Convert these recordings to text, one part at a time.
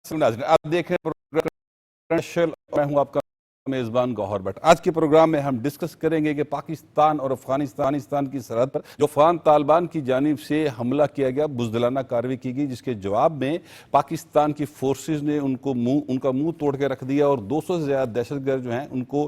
آپ دیکھ رہے ہیں میں ہوں آپ کا میزبان گوہر بٹ۔ آج کے پروگرام میں ہم ڈسکس کریں گے کہ پاکستان اور افغانستان کی سرحد پر جو افغان طالبان کی جانب سے حملہ کیا گیا، بزدلانہ کارروائی کی گئی، جس کے جواب میں پاکستان کی فورسز نے ان کا منہ توڑ کے رکھ دیا اور 200 سے زیادہ دہشت گرد جو ہیں ان کو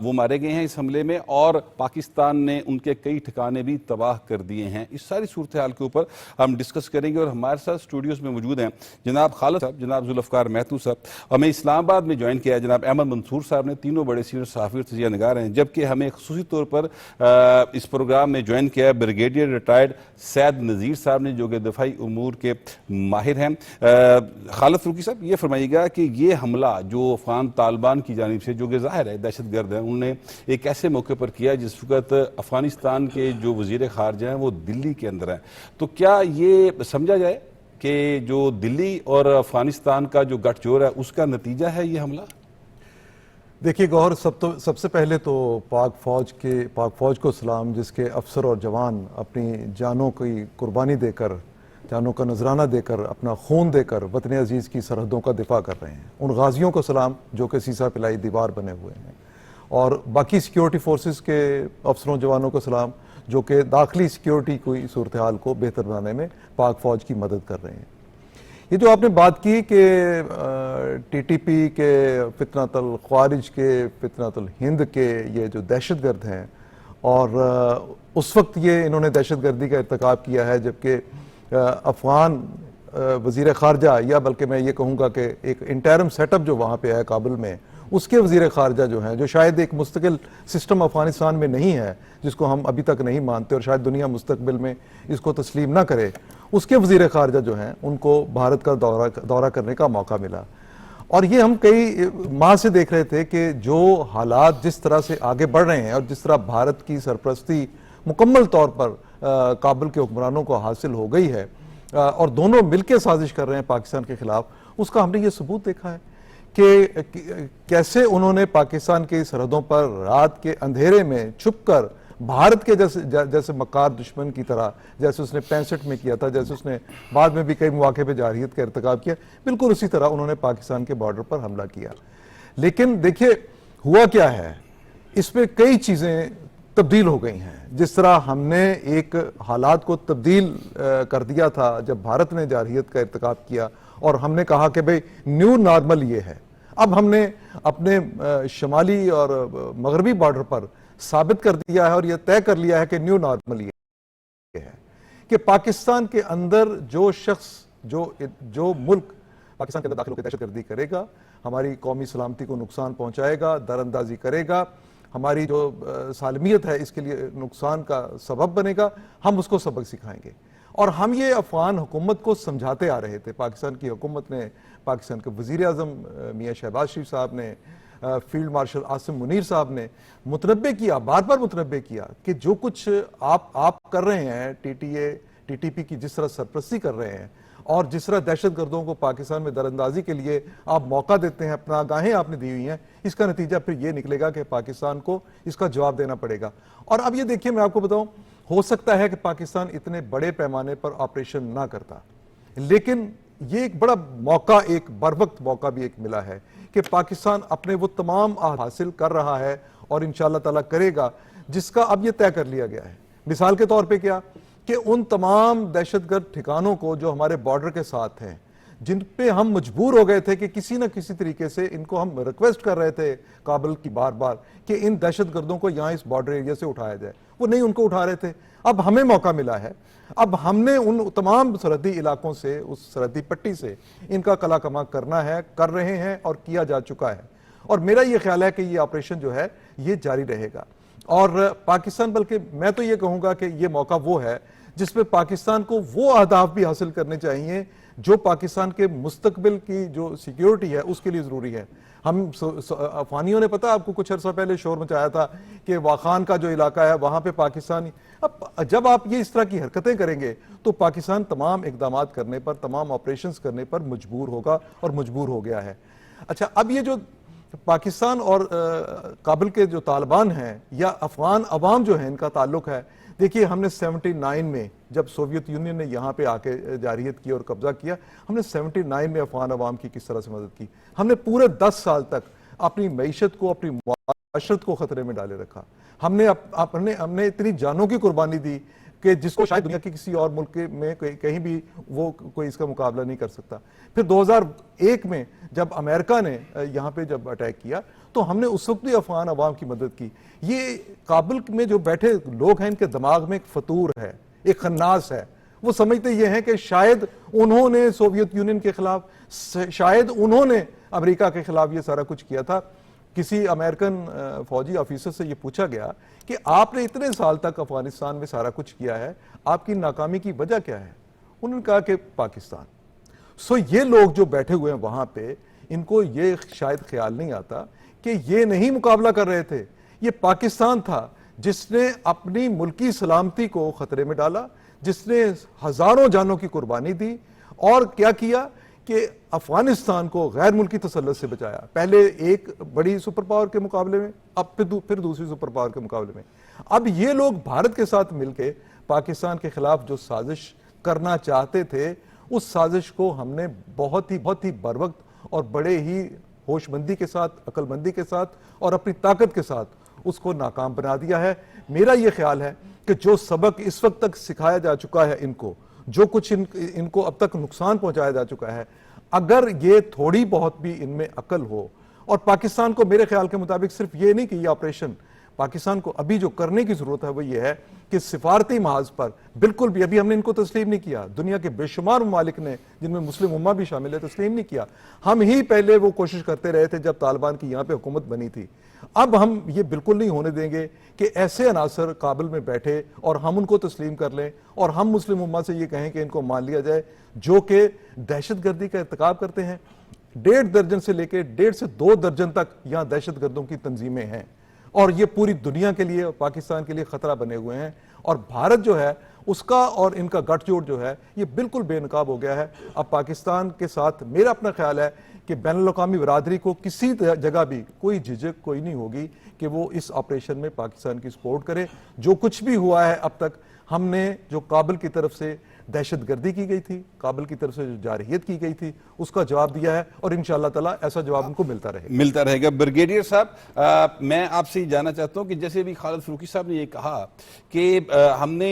وہ مارے گئے ہیں اس حملے میں، اور پاکستان نے ان کے کئی ٹھکانے بھی تباہ کر دیے ہیں۔ اس ساری صورتحال کے اوپر ہم ڈسکس کریں گے، اور ہمارے ساتھ اسٹوڈیوز میں موجود ہیں جناب خالد صاحب، جناب ذوالفقار محتو صاحب، ہمیں اسلام آباد میں جوائن کیا ہے جناب احمد منصور صاحب نے، تینوں بڑے سینئر صحافی اور تجزیہ نگار ہیں، جبکہ ہمیں خصوصی طور پر اس پروگرام میں جوائن کیا ہے بریگیڈیئر ریٹائرڈ سید نذیر صاحب نے، جو کہ دفاعی امور کے ماہر ہیں۔ خالد فروکی صاحب، یہ فرمائیے گا کہ یہ حملہ جو افغان طالبان کی جانب سے، جو کہ ظاہر ہے دہشت گرد ہیں، انہوں نے ایک ایسے موقع پر کیا جس وقت افغانستان کے جو وزیر خارجہ ہیں وہ دلی کے اندر ہیں، تو کیا یہ سمجھا جائے کہ جو دلی اور افغانستان کا جو گٹھ جوڑ ہے اس کا نتیجہ ہے یہ حملہ؟ دیکھیے گوہر، سب سے پہلے تو پاک فوج کو سلام، جس کے افسر اور جوان اپنی جانوں کی قربانی دے کر، جانوں کا نذرانہ دے کر، اپنا خون دے کر وطن عزیز کی سرحدوں کا دفاع کر رہے ہیں۔ ان غازیوں کو سلام جو کہ سیسا پلائی دیوار بنے ہوئے ہیں، اور باقی سیکیورٹی فورسز کے افسروں جوانوں کو سلام جو کہ داخلی سیکیورٹی کی صورتحال کو بہتر بنانے میں پاک فوج کی مدد کر رہے ہیں۔ یہ جو آپ نے بات کی کہ ٹی ٹی پی کے، فتنۃ الخوارج کے، فتنۃ الہند کے یہ جو دہشت گرد ہیں، اور اس وقت یہ انہوں نے دہشت گردی کا ارتکاب کیا ہے جبکہ افغان وزیر خارجہ، یا بلکہ میں یہ کہوں گا کہ ایک انٹرم سیٹ اپ جو وہاں پہ ہے کابل میں، اس کے وزیر خارجہ جو ہیں، جو شاید ایک مستقل سسٹم افغانستان میں نہیں ہے، جس کو ہم ابھی تک نہیں مانتے اور شاید دنیا مستقبل میں اس کو تسلیم نہ کرے، اس کے وزیر خارجہ جو ہیں ان کو بھارت کا دورہ کرنے کا موقع ملا۔ اور یہ ہم کئی ماہ سے دیکھ رہے تھے کہ جو حالات جس طرح سے آگے بڑھ رہے ہیں، اور جس طرح بھارت کی سرپرستی مکمل طور پر کابل کے حکمرانوں کو حاصل ہو گئی ہے، اور دونوں مل کے سازش کر رہے ہیں پاکستان کے خلاف، اس کا ہم نے یہ ثبوت دیکھا ہے کہ کیسے انہوں نے پاکستان کی سرحدوں پر رات کے اندھیرے میں چھپ کر بھارت کے جیسے مکار دشمن کی طرح، جیسے اس نے 65 میں کیا تھا، جیسے اس نے بعد میں بھی کئی مواقع پہ جارحیت کا ارتکاب کیا، بالکل اسی طرح انہوں نے پاکستان کے بارڈر پر حملہ کیا۔ لیکن دیکھیے ہوا کیا ہے، اس میں کئی چیزیں تبدیل ہو گئی ہیں۔ جس طرح ہم نے ایک حالات کو تبدیل کر دیا تھا جب بھارت نے جارحیت کا ارتکاب کیا، اور ہم نے کہا کہ بھئی نیو نارمل یہ ہے، اب ہم نے اپنے شمالی اور مغربی بارڈر پر ثابت کر دیا ہے اور یہ طے کر لیا ہے کہ نیو نارمل یہ ہے کہ پاکستان کے اندر جو شخص، جو ملک پاکستان کے اندر داخل ہو کے دہشت گردی کرے گا، ہماری قومی سلامتی کو نقصان پہنچائے گا، در اندازی کرے گا، ہماری جو سالمیت ہے اس کے لیے نقصان کا سبب بنے گا، ہم اس کو سبق سکھائیں گے۔ اور ہم یہ افغان حکومت کو سمجھاتے آ رہے تھے، پاکستان کی حکومت نے، پاکستان کے وزیر اعظم میاں شہباز شریف صاحب نے، فیلڈ مارشل عاصم منیر صاحب نے متنبہ کیا، بار بار متنبہ کیا کہ جو کچھ آپ کر رہے ہیں، ٹی ٹی پی کی جس طرح سرپرستی کر رہے ہیں، اور جس طرح دہشت گردوں کو پاکستان میں دراندازی کے لیے آپ موقع دیتے ہیں، اپنا آگاہیں آپ نے دی ہوئی ہیں، اس کا نتیجہ پھر یہ نکلے گا کہ پاکستان کو اس کا جواب دینا پڑے گا۔ اور اب یہ دیکھیے، میں آپ کو بتاؤں، ہو سکتا ہے کہ پاکستان اتنے بڑے پیمانے پر آپریشن نہ کرتا، لیکن یہ ایک بڑا موقع، ایک بروقت موقع بھی ایک ملا ہے کہ پاکستان اپنے وہ تمام حاصل کر رہا ہے، اور انشاءاللہ تعالیٰ کرے گا، جس کا اب یہ طے کر لیا گیا ہے۔ مثال کے طور پہ کیا کہ ان تمام دہشت گرد ٹھکانوں کو جو ہمارے بارڈر کے ساتھ ہیں، جن پہ ہم مجبور ہو گئے تھے کہ کسی نہ کسی طریقے سے ان کو ہم ریکویسٹ کر رہے تھے کابل کی بار بار کہ ان دہشت گردوں کو یہاں اس بارڈر ایریا سے اٹھایا جائے، وہ نہیں ان کو اٹھا رہے تھے۔ اب ہمیں موقع ملا ہے، اب ہم نے ان تمام سرحدی علاقوں سے، اس سرحدی پٹی سے ان کا قلع کما کرنا ہے، کر رہے ہیں اور کیا جا چکا ہے۔ اور میرا یہ خیال ہے کہ یہ آپریشن جو ہے یہ جاری رہے گا، اور پاکستان، بلکہ میں تو یہ کہوں گا کہ یہ موقع وہ ہے جس میں پاکستان کو وہ اہداف بھی حاصل کرنے چاہیے جو پاکستان کے مستقبل کی جو سیکیورٹی ہے اس کے لیے ضروری ہے۔ ہم افغانیوں نے، پتہ آپ کو، کچھ عرصہ پہلے شور مچایا تھا کہ واخان کا جو علاقہ ہے وہاں پہ پاکستانی، اب جب آپ یہ اس طرح کی حرکتیں کریں گے تو پاکستان تمام اقدامات کرنے پر، تمام آپریشنز کرنے پر مجبور ہوگا، اور مجبور ہو گیا ہے۔ اچھا، اب یہ جو پاکستان اور کابل کے جو طالبان ہیں یا افغان عوام جو ہیں، ان کا تعلق ہے، دیکھیے ہم نے 79 میں جب سوویت یونین نے یہاں پہ آ کے جارحیت کی اور قبضہ کیا، ہم نے 79 میں افغان عوام کی کس طرح سے مدد کی. ہم نے پورے 10 سال تک اپنی معیشت کو، اپنی معاشرت کو خطرے میں ڈالے رکھا. ہم نے اتنی جانوں کی قربانی دی کہ جس کو شاید دنیا کے کسی اور ملک میں کہیں بھی وہ کوئی اس کا مقابلہ نہیں کر سکتا. پھر 2001 میں جب امریکہ نے یہاں پہ جب اٹیک کیا تو ہم نے اس وقت بھی افغان عوام کی مدد کی. یہ کابل میں جو بیٹھے لوگ ہیں ان کے دماغ میں ایک فطور ہے، ایک خناس ہے. وہ سمجھتے یہ ہیں کہ شاید انہوں نے سوویت یونین کے خلاف، شاید انہوں نے امریکہ کے خلاف یہ سارا کچھ کیا تھا. کسی امریکن فوجی آفیسر سے یہ پوچھا گیا کہ آپ نے اتنے سال تک افغانستان میں سارا کچھ کیا ہے، آپ کی ناکامی کی وجہ کیا ہے؟ انہوں نے کہا کہ پاکستان. یہ لوگ جو بیٹھے ہوئے ہیں وہاں پہ، ان کو یہ شاید خیال نہیں آتا کہ یہ نہیں مقابلہ کر رہے تھے، یہ پاکستان تھا جس نے اپنی ملکی سلامتی کو خطرے میں ڈالا، جس نے ہزاروں جانوں کی قربانی دی اور کیا کیا کہ افغانستان کو غیر ملکی تسلط سے بچایا. پہلے ایک بڑی سپر پاور کے مقابلے میں، اب پھر دوسری سپر پاور کے مقابلے میں. اب یہ لوگ بھارت کے ساتھ مل کے پاکستان کے خلاف جو سازش کرنا چاہتے تھے، اس سازش کو ہم نے بہت ہی بروقت اور بڑے ہی ہوش مندی کے ساتھ، عقل مندی کے ساتھ اور اپنی طاقت کے ساتھ اس کو ناکام بنا دیا ہے. میرا یہ خیال ہے کہ جو سبق اس وقت تک سکھایا جا چکا ہے ان کو، جو کچھ ان کو اب تک نقصان پہنچایا جا چکا ہے، اگر یہ تھوڑی بہت بھی ان میں عقل ہو، اور پاکستان کو میرے خیال کے مطابق صرف یہ نہیں کہ یہ آپریشن، پاکستان کو ابھی جو کرنے کی ضرورت ہے وہ یہ ہے کہ سفارتی محاذ پر بالکل بھی ابھی ہم نے ان کو تسلیم نہیں کیا. دنیا کے بے شمار ممالک نے، جن میں مسلم امہ بھی شامل ہے، تسلیم نہیں کیا. ہم ہی پہلے وہ کوشش کرتے رہے تھے جب طالبان کی یہاں پہ حکومت بنی تھی. اب ہم یہ بالکل نہیں ہونے دیں گے کہ ایسے عناصر کابل میں بیٹھے اور ہم ان کو تسلیم کر لیں اور ہم مسلم امہ سے یہ کہیں کہ ان کو مان لیا جائے، جو کہ دہشت گردی کا ارتکاب کرتے ہیں. 1.5 درجن سے لے کے 1.5 سے 2 درجن تک یہاں دہشت گردوں کی تنظیمیں ہیں اور یہ پوری دنیا کے لیے، پاکستان کے لیے خطرہ بنے ہوئے ہیں. اور بھارت جو ہے اس کا اور ان کا گٹھ جوڑ جو ہے یہ بالکل بے نقاب ہو گیا ہے. اب پاکستان کے ساتھ میرا اپنا خیال ہے کہ بین الاقوامی برادری کو کسی جگہ بھی کوئی جھجک کوئی نہیں ہوگی کہ وہ اس آپریشن میں پاکستان کی سپورٹ کرے. جو کچھ بھی ہوا ہے اب تک، ہم نے جو کابل کی طرف سے دہشت گردی کی گئی تھی، کابل کی طرف سے جو جارحیت کی گئی تھی، اس کا جواب دیا ہے اور انشاءاللہ تعالیٰ ایسا جواب ان کو ملتا رہے گا. بریگیڈیئر صاحب، میں آپ سے یہ جاننا چاہتا ہوں کہ جیسے بھی خالد فروکی صاحب نے یہ کہا کہ ہم نے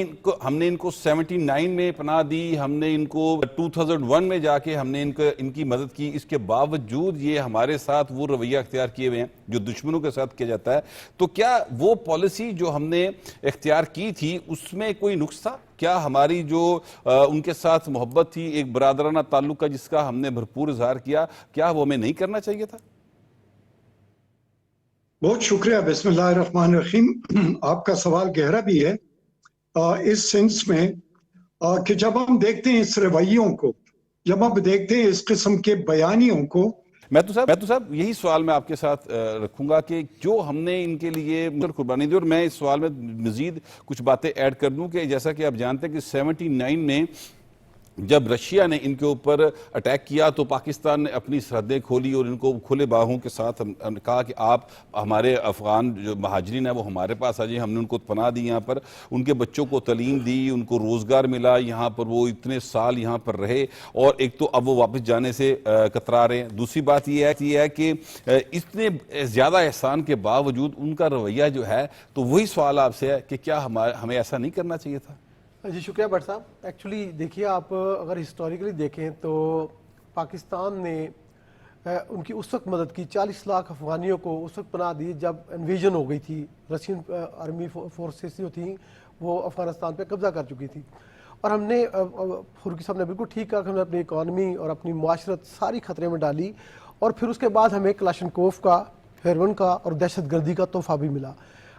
ان کو 79 میں پناہ دی، ہم نے ان کو 2001 میں جا کے ہم نے ان کی مدد کی، اس کے باوجود یہ ہمارے ساتھ وہ رویہ اختیار کیے ہوئے ہیں جو دشمنوں کے ساتھ کیا جاتا ہے. تو کیا وہ پالیسی جو ہم نے اختیار کی تھی اس میں کوئی نقص تھا؟ کیا ہماری جو ان کے ساتھ محبت تھی، ایک برادرانہ تعلق کا جس کا ہم نے بھرپور اظہار کیا، کیا وہ ہمیں نہیں کرنا چاہیے تھا؟ بہت شکریہ. بسم اللہ الرحمن الرحیم. آپ کا سوال گہرا بھی ہے اس سینس میں کہ جب ہم دیکھتے ہیں اس رویوں کو، جب ہم دیکھتے ہیں اس قسم کے بیانیوں کو، میں تو صاحب یہی سوال میں آپ کے ساتھ رکھوں گا کہ جو ہم نے ان کے لیے قربانی دی، اور میں اس سوال میں مزید کچھ باتیں ایڈ کر دوں کہ جیسا کہ آپ جانتے ہیں کہ 79 میں جب رشیا نے ان کے اوپر اٹیک کیا تو پاکستان نے اپنی سرحدیں کھولی اور ان کو کھلے باہوں کے ساتھ کہا کہ آپ ہمارے افغان جو مہاجرین ہیں وہ ہمارے پاس آ جائیں. ہم نے ان کو پناہ دی، یہاں پر ان کے بچوں کو تعلیم دی، ان کو روزگار ملا، یہاں پر وہ اتنے سال یہاں پر رہے اور ایک تو اب وہ واپس جانے سے کترا رہے ہیں. دوسری بات یہ ہے کہ اتنے زیادہ احسان کے باوجود ان کا رویہ جو ہے، تو وہی سوال آپ سے ہے کہ کیا ہمیں ایسا نہیں کرنا چاہیے تھا؟ جی شکریہ بٹ صاحب. ایکچولی دیکھیے، آپ اگر ہسٹوریکلی دیکھیں تو پاکستان نے ان کی اس وقت مدد کی، 40 لاکھ افغانیوں کو اس وقت پناہ دی جب انویژن ہو گئی تھی. رشین آرمی فورسز جو تھیں وہ افغانستان پہ قبضہ کر چکی تھی، اور ہم نے فروکی صاحب نے بالکل ٹھیک کہا کہ ہم نے اپنی اکانومی اور اپنی معاشرت ساری خطرے میں ڈالی، اور پھر اس کے بعد ہمیں کلاشنکوف کا، ہیروئن کا اور دہشت گردی کا تحفہ بھی ملا.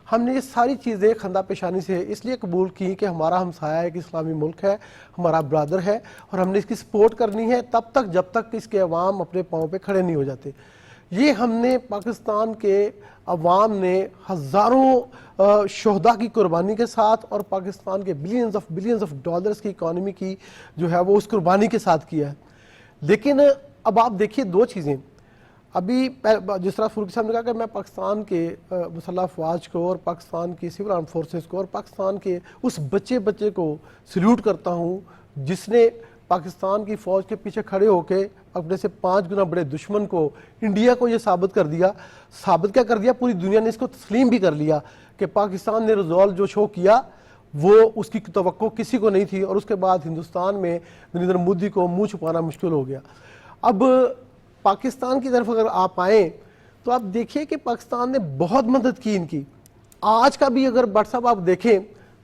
ہم نے یہ ساری چیزیں خندہ پیشانی سے اس لیے قبول کی کہ ہمارا ہمسایہ ایک اسلامی ملک ہے، ہمارا برادر ہے، اور ہم نے اس کی سپورٹ کرنی ہے تب تک جب تک اس کے عوام اپنے پاؤں پہ کھڑے نہیں ہو جاتے. یہ ہم نے پاکستان کے عوام نے ہزاروں شہداء کی قربانی کے ساتھ اور پاکستان کے بلینز آف ڈالرز کی اکانومی کی جو ہے وہ اس قربانی کے ساتھ کیا ہے. لیکن اب آپ دیکھیے دو چیزیں. ابھی جس طرح فروخی صاحب نے کہا کہ میں پاکستان کے مسلح افواج کو اور پاکستان کی سول آرم فورسز کو اور پاکستان کے اس بچے کو سلیوٹ کرتا ہوں جس نے پاکستان کی فوج کے پیچھے کھڑے ہو کے اپنے سے 5 گنا بڑے دشمن کو، انڈیا کو یہ ثابت کر دیا. ثابت کیا کر دیا؟ پوری دنیا نے اس کو تسلیم بھی کر لیا کہ پاکستان نے رزولٹ جو شو کیا وہ اس کی توقع کسی کو نہیں تھی، اور اس کے بعد ہندوستان میں نریندر مودی کو منہ چھپانا مشکل ہو گیا. اب پاکستان کی طرف اگر آپ آئیں تو آپ دیکھیے کہ پاکستان نے بہت مدد کی ان کی. آج کا بھی اگر بٹ صاحب آپ دیکھیں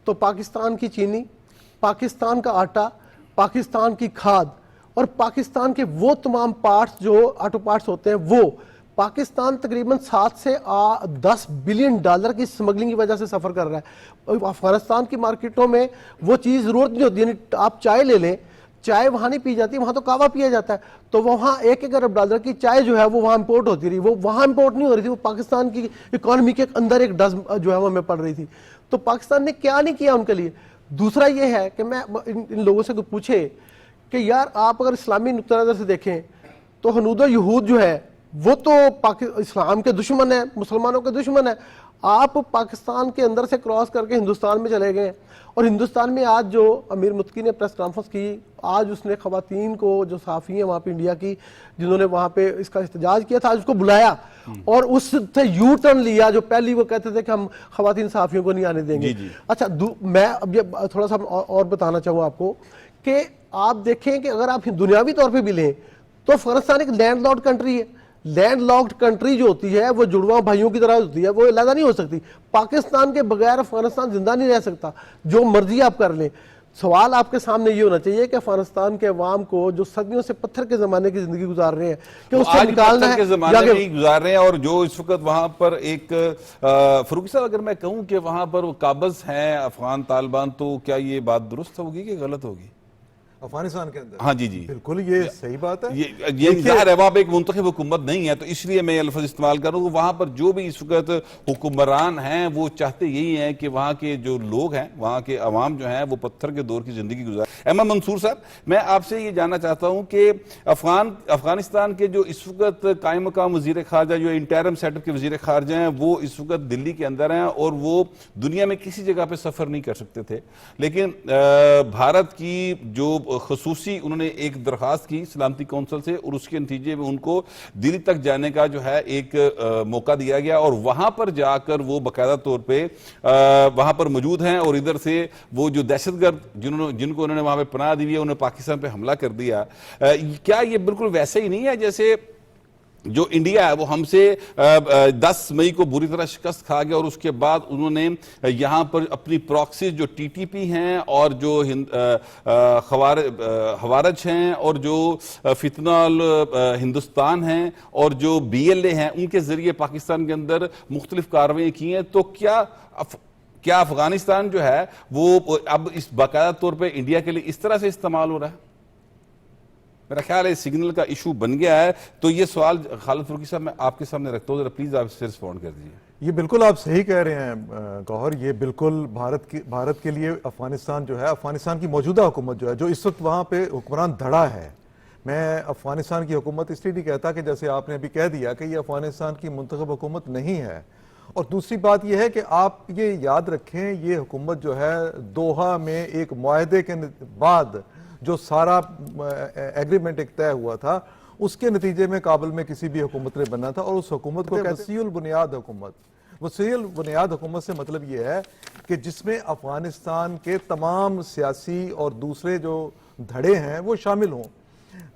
تو پاکستان کی چینی، پاکستان کا آٹا، پاکستان کی کھاد اور پاکستان کے وہ تمام پارٹس جو آٹو پارٹس ہوتے ہیں، وہ پاکستان تقریباً 7 سے 10 بلین ڈالر کی سمگلنگ کی وجہ سے سفر کر رہا ہے. افغانستان کی مارکیٹوں میں وہ چیز ضرورت نہیں ہوتی، یعنی آپ چائے لے لیں، چائے وہاں نہیں پی جاتی، وہاں تو کہوہ پیا جاتا ہے، تو وہاں 1 ارب ڈالر کی چائے جو ہے وہ وہاں امپورٹ ہوتی رہی. وہ وہاں امپورٹ نہیں ہو رہی تھی، وہ پاکستان کی اکانومی کے اندر ایک ڈز جو ہے وہ ہمیں پڑ رہی تھی. تو پاکستان نے کیا نہیں کیا ان کے لیے. دوسرا یہ ہے کہ میں ان لوگوں سے پوچھے کہ یار آپ اگر اسلامی نقطہ نظر سے دیکھیں تو ہنود و یہود جو ہے وہ تو اسلام کے دشمن ہیں، مسلمانوں کے دشمن ہیں. آپ پاکستان کے اندر سے کراس کر کے ہندوستان میں چلے گئے، اور ہندوستان میں آج جو امیر متقی نے پریس کانفرنس کی، آج اس نے خواتین کو جو صحافی ہیں وہاں پہ انڈیا کی جنہوں نے وہاں پہ اس کا احتجاج کیا تھا، آج اس کو بلایا اور اس سے یو ٹرن لیا. جو پہلی وہ کہتے تھے کہ ہم خواتین صحافیوں کو نہیں آنے دیں گے. اچھا میں اب یہ تھوڑا سا اور بتانا چاہوں آپ کو کہ آپ دیکھیں کہ اگر آپ دنیاوی طور پہ بھی لیں تو افغانستان ایک لینڈ لاکڈ کنٹری ہے. لینڈ لاکڈ کنٹری جو ہوتی ہے وہ جڑواں بھائیوں کی طرح ہوتی ہے، وہ علیحدہ نہیں ہو سکتی. پاکستان کے بغیر افغانستان زندہ نہیں رہ سکتا، جو مرضی آپ کر لیں. سوال آپ کے سامنے یہ ہونا چاہیے کہ افغانستان کے عوام کو جو صدیوں سے پتھر کے زمانے کی زندگی گزار رہے ہیں کہ اس سے نکالنا ہے، کے زمانے میں ہی گزار رہے ہیں. اور جو اس وقت وہاں پر ایک فروخی صاحب اگر میں کہوں کہ وہاں پر وہ قابض ہیں افغان طالبان، تو کیا یہ بات درست ہوگی کہ غلط ہوگی افغانستان کے اندر؟ ہاں جی بالکل یہ صحیح بات ہے. یہ ظاہر ہے وہاں پہ ایک منتخب حکومت نہیں ہے، تو اس لیے میں یہ لفظ استعمال کروں. وہاں پر جو بھی اس وقت حکمران ہیں وہ چاہتے یہی ہیں کہ وہاں کے جو لوگ ہیں، وہاں کے عوام جو ہیں وہ پتھر کے دور کی زندگی گزار. احمد منصور صاحب، میں آپ سے یہ جاننا چاہتا ہوں کہ افغانستان کے جو اس وقت قائم مقام وزیر خارجہ، جو انٹرم سیٹ اپ کے وزیر خارجہ ہیں، وہ اس وقت دلی کے اندر ہیں اور وہ دنیا میں کسی جگہ پہ سفر نہیں کر سکتے تھے، لیکن بھارت کی جو خصوصی انہوں نے ایک درخواست کی سلامتی کونسل سے، اور اس کے نتیجے میں ان کو دلی تک جانے کا جو ہے ایک موقع دیا گیا، اور وہاں پر جا کر وہ باقاعدہ طور پہ وہاں پر موجود ہیں. اور ادھر سے وہ جو دہشت گرد جن کو انہوں نے وہاں پہ پناہ دی ہے، انہوں نے پاکستان پہ حملہ کر دیا. کیا یہ بالکل ویسے ہی نہیں ہے جیسے جو انڈیا ہے وہ ہم سے 10 مئی کو بری طرح شکست کھا گیا، اور اس کے بعد انہوں نے یہاں پر اپنی پراکسیز جو ٹی ٹی پی ہیں اور جو خوارج ہیں اور جو فتنہ ہندوستان ہیں اور جو بی ایل اے ہیں، ان کے ذریعے پاکستان کے اندر مختلف کارروائیاں کی ہیں. تو کیا افغانستان جو ہے وہ اب اس باقاعدہ طور پہ انڈیا کے لیے اس طرح سے استعمال ہو رہا ہے؟ میرا خیال ہے سگنل کا ایشو بن گیا ہے. تو یہ سوال خالد فروخی صاحب میں آپ کے سامنے رکھتا ہوں، ذرا پلیز آپ اس سے رسپونڈ کر دیجیے. یہ بالکل آپ صحیح کہہ رہے ہیں گوہر. یہ بالکل بھارت کے لیے افغانستان جو ہے، افغانستان کی موجودہ حکومت جو ہے، جو اس وقت وہاں پہ حکمران دھڑا ہے. میں افغانستان کی حکومت اس لیے نہیں کہتا کہ جیسے آپ نے ابھی کہہ دیا کہ یہ افغانستان کی منتخب حکومت نہیں ہے. اور دوسری بات یہ ہے کہ آپ یہ یاد رکھیں، یہ حکومت جو ہے دوحہ میں ایک معاہدے کے بعد جو سارا ایگریمنٹ ایک طے ہوا تھا، اس کے نتیجے میں کابل میں کسی بھی حکومت نے بننا تھا، اور اس حکومت کو وسیع البنیاد حکومت. وسیع البنیاد حکومت سے مطلب یہ ہے کہ جس میں افغانستان کے تمام سیاسی اور دوسرے جو دھڑے ہیں وہ شامل ہوں.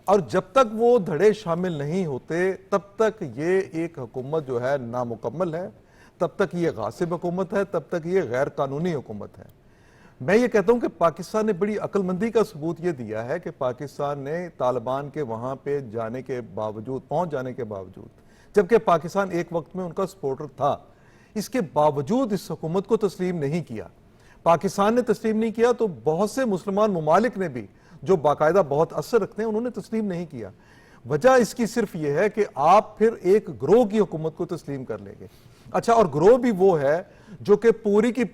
اور جب تک وہ دھڑے شامل نہیں ہوتے تب تک یہ ایک حکومت جو ہے نامکمل ہے، تب تک یہ غاصب حکومت ہے، تب تک یہ غیر قانونی حکومت ہے. میں یہ کہتا ہوں کہ پاکستان نے بڑی عقل مندی کا ثبوت یہ دیا ہے کہ پاکستان نے طالبان کے وہاں پہ جانے کے باوجود، پہنچ جانے کے باوجود، جبکہ پاکستان ایک وقت میں ان کا سپورٹر تھا، اس کے باوجود اس حکومت کو تسلیم نہیں کیا. پاکستان نے تسلیم نہیں کیا تو بہت سے مسلمان ممالک نے بھی، جو باقاعدہ بہت اثر رکھتے ہیں، انہوں نے تسلیم نہیں کیا. وجہ اس کی صرف یہ ہے کہ آپ پھر ایک گروہ کی حکومت کو تسلیم کر لیں گے. اچھا، اور گروہ بھی وہ ہے جو کہ پوری کی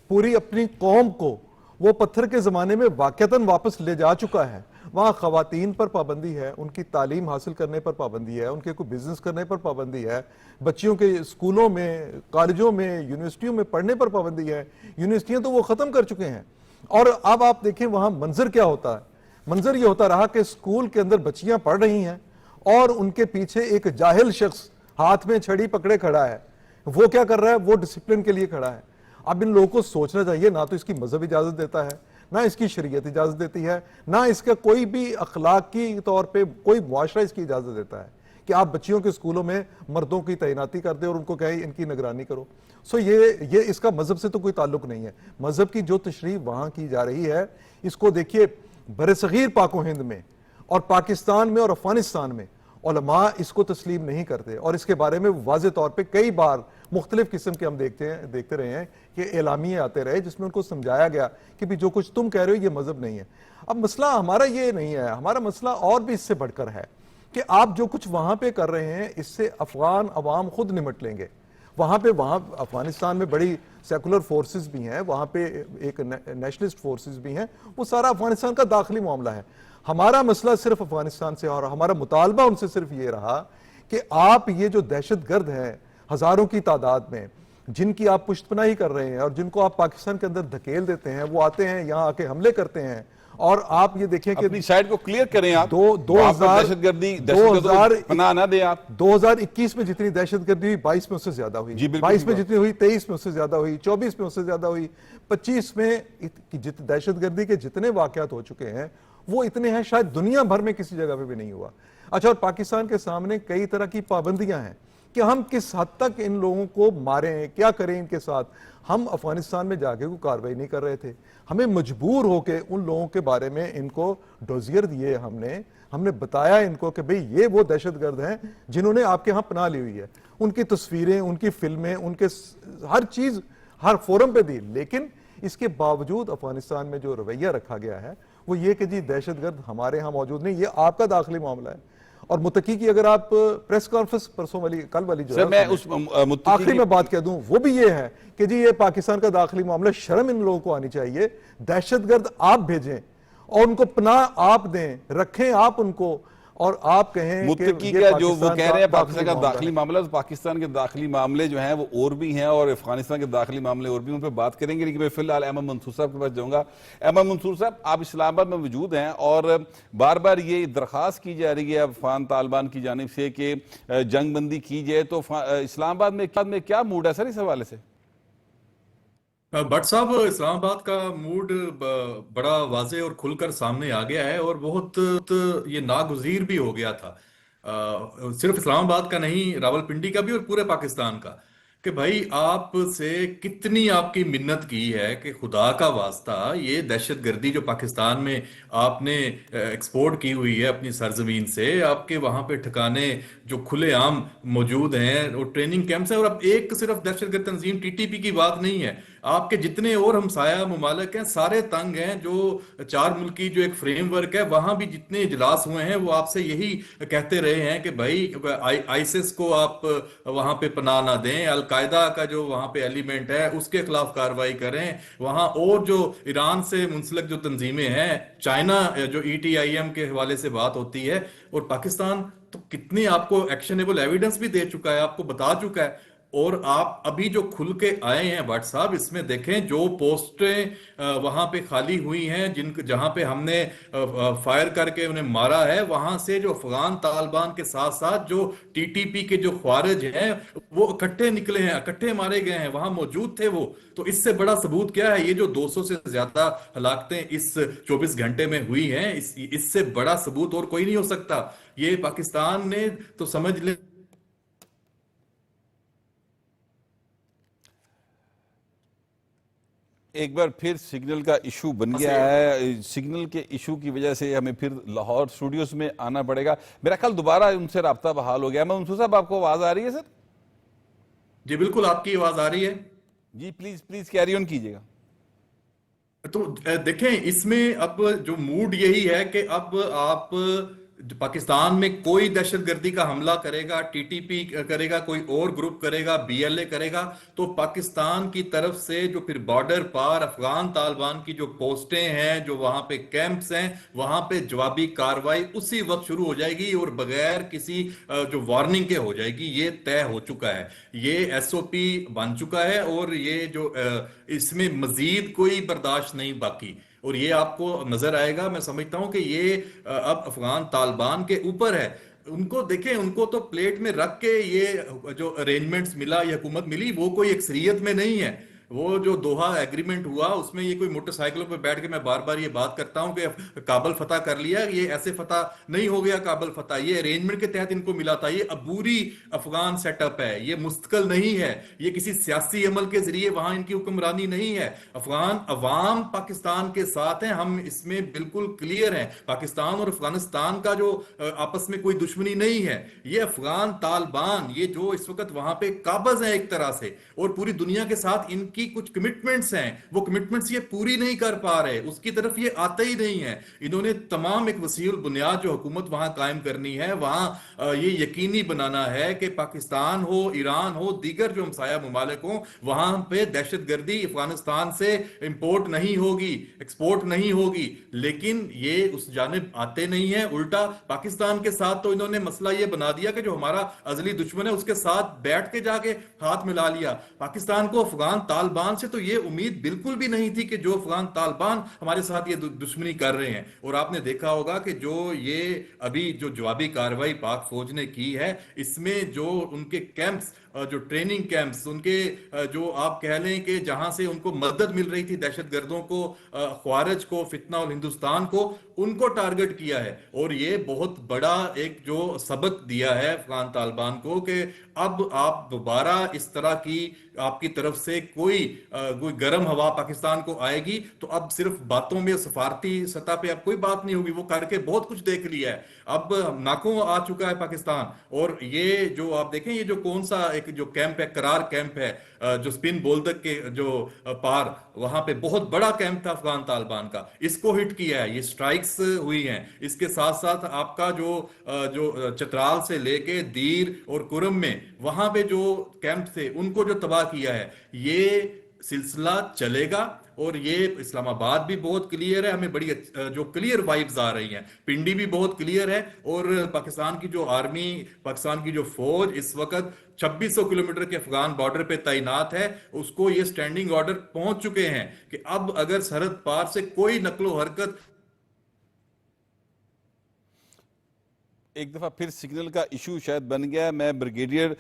پوری اپنی قوم کو وہ پتھر کے زمانے میں واقعتاً واپس لے جا چکا ہے. وہاں خواتین پر پابندی ہے, ان کی تعلیم حاصل کرنے پر پابندی ہے, ان کے کوئی بزنس کرنے پر پابندی ہے, بچیوں کے اسکولوں میں, کالجوں میں, یونیورسٹیوں میں پڑھنے پر پابندی ہے. یونیورسٹیاں تو وہ ختم کر چکے ہیں. اور اب آپ دیکھیں وہاں منظر کیا ہوتا ہے. منظر یہ ہوتا رہا کہ اسکول کے اندر بچیاں پڑھ رہی ہیں اور ان کے پیچھے ایک جاہل شخص ہاتھ میں چھڑی پکڑے کھڑا ہے. وہ کیا کر رہا ہے؟ وہ ڈسپلن کے لیے کھڑا ہے. اب ان لوگوں کو سوچنا چاہیے, نہ تو اس کی مذہب اجازت دیتا ہے, نہ اس کی شریعت اجازت دیتی ہے, نہ اس کا کوئی بھی اخلاقی طور پہ کوئی معاشرہ اس کی اجازت دیتا ہے کہ آپ بچیوں کے اسکولوں میں مردوں کی تعیناتی کر دیں اور ان کو کہیں ان کی نگرانی کرو. سو یہ اس کا مذہب سے تو کوئی تعلق نہیں ہے. مذہب کی جو تشریح وہاں کی جا رہی ہے, اس کو دیکھیے برصغیر پاک و ہند میں اور پاکستان میں اور افغانستان میں علماء اس کو تسلیم نہیں کرتے, اور اس کے بارے میں واضح طور پہ کئی بار مختلف قسم کے ہم دیکھتے رہے ہیں کہ اعلامیے آتے رہے جس میں ان کو سمجھایا گیا کہ بھی جو کچھ تم کہہ رہے ہو یہ مذہب نہیں ہے. اب مسئلہ ہمارا یہ نہیں ہے, ہمارا مسئلہ اور بھی اس سے بڑھ کر ہے کہ آپ جو کچھ وہاں پہ کر رہے ہیں اس سے افغان عوام خود نمٹ لیں گے. وہاں افغانستان میں بڑی سیکولر فورسز بھی ہیں, وہاں پہ ایک نیشنلسٹ فورسز بھی ہیں, وہ سارا افغانستان کا داخلی معاملہ ہے. ہمارا مسئلہ صرف افغانستان سے, اور ہمارا مطالبہ ان سے صرف یہ رہا کہ آپ یہ جو دہشت گرد ہیں ہزاروں کی تعداد میں, جن کی آپ پشت پناہی کر رہے ہیں اور جن کو آپ پاکستان کے اندر دھکیل دیتے ہیں, وہ آتے ہیں یہاں آ کے حملے کرتے ہیں, اور آپ یہ دیکھیں کہ اپنی سائٹ کو کلیئر کریں آپ. دہشت گردی پناہ نہ دیں آپ. 2021 میں جتنی دہشت گردی ہوئی 22 میں اس سے زیادہ ہوئی, 22 میں جتنی ہوئی 23 میں اس سے زیادہ ہوئی, 24 میں اس سے زیادہ ہوئی, 25 میں دہشت گردی کے جتنے واقعات ہو چکے ہیں وہ اتنے ہیں شاید دنیا بھر میں کسی جگہ پہ بھی نہیں ہوا. اچھا, اور پاکستان کے سامنے کئی طرح کی پابندیاں ہیں کہ ہم کس حد تک ان لوگوں کو ماریں, کیا کریں ان کے ساتھ. ہم افغانستان میں جا کے کوئی کارروائی نہیں کر رہے تھے, ہمیں مجبور ہو کے ان لوگوں کے بارے میں ان کو ڈوزیر دیے, ہم نے بتایا ان کو کہ بھئی یہ وہ دہشت گرد ہیں جنہوں نے آپ کے ہاں پناہ لی ہوئی ہے. ان کی تصویریں, ان کی فلمیں, ان کے ہر چیز ہر فورم پہ دی, لیکن اس کے باوجود افغانستان میں جو رویہ رکھا گیا ہے وہ یہ کہ جی دہشت گرد ہمارے ہاں موجود نہیں, یہ آپ کا داخلی معاملہ ہے. اور متقی کی اگر آپ پریس کانفرنس پرسوں والی کل والی جو ہے آخری میں بات کہہ دوں, وہ بھی یہ ہے کہ جی یہ پاکستان کا داخلی معاملہ, شرم ان لوگوں کو آنی چاہیے. دہشت گرد آپ بھیجیں اور ان کو پناہ آپ دیں, رکھیں آپ ان کو, اور آپ کہیں متقی کا جو وہ کہہ رہے ہیں پاکستان کا داخلی معاملہ, تو پاکستان کے داخلی معاملے جو ہیں وہ اور بھی ہیں اور افغانستان کے داخلی معاملے اور بھی, ان پہ بات کریں گے. لیکن میں فی الحال احمد منصور صاحب کے پاس جاؤں گا. احمد منصور صاحب, آپ اسلام آباد میں موجود ہیں اور بار بار یہ درخواست کی جا رہی ہے افغان طالبان کی جانب سے کہ جنگ بندی کی جائے, تو اسلام آباد میں کیا موڈ ہے سر اس حوالے سے؟ بٹ صاحب, اسلام آباد کا موڈ بڑا واضح اور کھل کر سامنے آ گیا ہے, اور بہت یہ ناگزیر بھی ہو گیا تھا. صرف اسلام آباد کا نہیں, راولپنڈی کا بھی اور پورے پاکستان کا, کہ بھائی آپ سے کتنی آپ کی منت کی ہے کہ خدا کا واسطہ یہ دہشت گردی جو پاکستان میں آپ نے ایکسپورٹ کی ہوئی ہے اپنی سرزمین سے, آپ کے وہاں پہ ٹھکانے جو کھلے عام موجود ہیں اور ٹریننگ کیمپس ہیں, اور اب ایک صرف دہشت گرد تنظیم ٹی ٹی پی کی بات نہیں ہے, آپ کے جتنے اور ہمسایہ ممالک ہیں سارے تنگ ہیں. جو 4 ملکی جو ایک فریم ورک ہے, وہاں بھی جتنے اجلاس ہوئے ہیں وہ آپ سے یہی کہتے رہے ہیں کہ بھائی آئیسس کو آپ وہاں پہ پناہ نہ دیں, القاعدہ کا جو وہاں پہ ایلیمنٹ ہے اس کے خلاف کارروائی کریں وہاں, اور جو ایران سے منسلک جو تنظیمیں ہیں, چائنا جو ETIM کے حوالے سے بات ہوتی ہے, اور پاکستان تو کتنی آپ کو ایکشنیبل ایویڈنس بھی دے چکا ہے, آپ کو بتا چکا ہے. اور آپ ابھی جو کھل کے آئے ہیں بٹ صاحب, اس میں دیکھیں جو پوسٹیں وہاں پہ خالی ہوئی ہیں, جہاں پہ ہم نے فائر کر کے انہیں مارا ہے, وہاں سے جو افغان طالبان کے ساتھ ساتھ جو ٹی ٹی پی کے جو خوارج ہیں وہ اکٹھے نکلے ہیں, اکٹھے مارے گئے ہیں, وہاں موجود تھے وہ. تو اس سے بڑا ثبوت کیا ہے؟ یہ جو 200 سے زیادہ ہلاکتیں اس 24 گھنٹے میں ہوئی ہیں, اس سے بڑا ثبوت اور کوئی نہیں ہو سکتا. یہ پاکستان نے تو سمجھ لیں ایک بار پھر سگنل کا ایشو بن گیا ہے. سگنل کے ایشو کی وجہ سے ہمیں پھر لاہور اسٹوڈیوز میں آنا پڑے گا. میرا خیال دوبارہ ان سے رابطہ بحال ہو گیا. میں منصور صاحب, آپ کو آواز آ رہی ہے سر؟ جی بالکل, آپ کی آواز آ رہی ہے. جی پلیز کیری آن کیجئے گا. تو دیکھیں, اس میں اب جو موڈ یہی ہے کہ اب آپ پاکستان میں کوئی دہشت گردی کا حملہ کرے گا، ٹی ٹی پی کرے گا، کوئی اور گروپ کرے گا، بی ایل اے کرے گا، تو پاکستان کی طرف سے جو پھر بارڈر پار افغان طالبان کی جو پوسٹیں ہیں، جو وہاں پہ کیمپس ہیں، وہاں پہ جوابی کاروائی اسی وقت شروع ہو جائے گی اور بغیر کسی جو وارننگ کے ہو جائے گی. یہ طے ہو چکا ہے، یہ ایس او پی بن چکا ہے، اور یہ جو اس میں مزید کوئی برداشت نہیں باقی. اور یہ آپ کو نظر آئے گا، میں سمجھتا ہوں کہ یہ اب افغان طالبان کے اوپر ہے. ان کو دیکھیں، ان کو تو پلیٹ میں رکھ کے یہ جو ارینجمنٹس ملا، یہ حکومت ملی، وہ کوئی اکثریت میں نہیں ہے. وہ جو دوحہ ایگریمنٹ ہوا اس میں یہ کوئی موٹر سائیکلوں پہ بیٹھ کے، میں بار بار یہ بات کرتا ہوں کہ کابل فتح کر لیا، یہ ایسے فتح نہیں ہو گیا کابل فتح. یہ ارینجمنٹ کے تحت ان کو ملا تھا. یہ عبوری افغان سیٹ اپ ہے، یہ مستقل نہیں ہے، یہ کسی سیاسی عمل کے ذریعے وہاں ان کی حکمرانی نہیں ہے. افغان عوام پاکستان کے ساتھ ہیں، ہم اس میں بالکل کلیئر ہیں. پاکستان اور افغانستان کا جو آپس میں کوئی دشمنی نہیں ہے. یہ افغان طالبان، یہ جو اس وقت وہاں پہ قابض ہیں ایک طرح سے، اور پوری دنیا کے ساتھ ان کی کچھ کمٹمنٹس ہیں، وہ کمٹمنٹس یہ پوری نہیں کر پا رہے، اس کی طرف یہ آتے ہی نہیں ہیں. انہوں نے تمام ایک وسیع البنیاد جو حکومت وہاں قائم کرنی ہے، وہاں یہ یقینی بنانا ہے کہ پاکستان ہو، ایران ہو، دیگر جو ہمسایہ ممالک ہوں، وہاں پہ دہشت گردی افغانستان سے امپورٹ نہیں ہوگی، ایکسپورٹ نہیں ہوگی. لیکن یہ اس جانب آتے نہیں ہیں. الٹا پاکستان کے ساتھ تو انہوں نے مسئلہ یہ بنا دیا کہ جو ہمارا ازلی دشمن ہے اس کے ساتھ بیٹھ کے جا کے ہاتھ ملا لیا. پاکستان کو افغان طالبان سے تو یہ امید بالکل بھی نہیں تھی کہ جو افغان طالبان ہمارے ساتھ یہ دشمنی کر رہے ہیں. اور آپ نے دیکھا ہوگا کہ جو یہ ابھی جو جوابی کاروائی پاک فوج نے کی ہے، اس میں جو ان کے کیمپس، جو ٹریننگ کیمپس، ان کے جو آپ کہہ لیں کہ جہاں سے ان کو مدد مل رہی تھی دہشت گردوں کو، خوارج کو، فتنہ الہندوستان کو، ان کو ٹارگٹ کیا ہے. اور یہ بہت بڑا ایک جو سبق دیا ہے افغان طالبان کو کہ اب آپ دوبارہ اس طرح کی آپ کی طرف سے کوئی گرم ہوا پاکستان کو آئے گی تو اب صرف باتوں میں، سفارتی سطح پہ اب کوئی بات نہیں ہوگی. وہ کر کے بہت کچھ دیکھ لیا ہے، اب ناکوں آ چکا ہے پاکستان. اور یہ جو آپ دیکھیں، یہ جو کون سا ایک جو کیمپ ہے، قرار کیمپ ہے، جو سپن بولدک کے جو پار، وہاں پہ بہت بڑا کیمپ تھا افغان طالبان کا، اس کو ہٹ کیا ہے. یہ سٹرائکس ہوئی ہیں. اس کے ساتھ ساتھ آپ کا جو چترال سے لے کے دیر اور کرم میں وہاں پہ جو کیمپ تھے ان کو جو تباہ کیا ہے. یہ سلسلہ چلے گا. اور یہ اسلام آباد بھی بہت کلیئر ہے، ہمیں بڑی جو کلیئر وائبز آ رہی ہیں. پنڈی بھی بہت کلیئر ہے. اور پاکستان کی جو آرمی، پاکستان کی جو فوج اس وقت 2600 کلومیٹر کے افغان بارڈر پہ تعینات ہے، اس کو یہ سٹینڈنگ آرڈر پہنچ چکے ہیں کہ اب اگر سرحد پار سے کوئی نقل و حرکت. ایک دفعہ پھر سگنل کا ایشو شاید بن گیا ہے. میں بریگیڈیئر